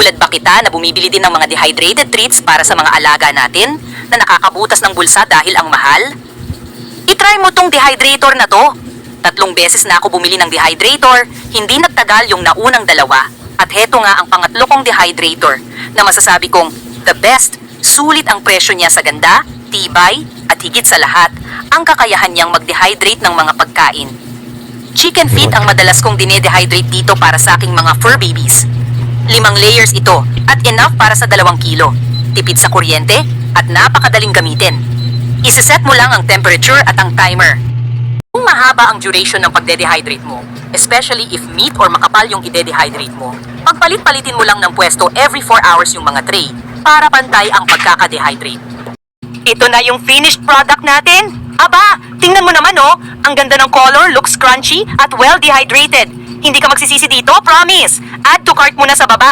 Katulad ba kita na bumibili din ng mga dehydrated treats para sa mga alaga natin na nakakabutas ng bulsa dahil ang mahal? I-try mo tong dehydrator na to. 3 beses na ako bumili ng dehydrator, hindi nagtagal yung naunang 2. At heto nga ang pangatlo kong dehydrator na masasabi kong the best, sulit ang presyo niya sa ganda, tibay, at higit sa lahat, ang kakayahan niyang mag-dehydrate ng mga pagkain. Chicken feet ang madalas kong dine-dehydrate dito para sa aking mga fur babies. 5 layers ito at enough para sa 2 kilo. Tipid sa kuryente at napakadaling gamitin. Iseset mo lang ang temperature at ang timer. Kung mahaba ang duration ng pagde-dehydrate mo, especially if meat or makapal yung ide-dehydrate mo, pagpalit-palitin mo lang ng pwesto every 4 hours yung mga tray para pantay ang pagkaka-dehydrate. Ito na yung finished product natin. Aba, tingnan mo naman oh, ang ganda ng color, looks crunchy at well dehydrated. Hindi ka magsisisi dito, promise. Add to cart muna sa baba.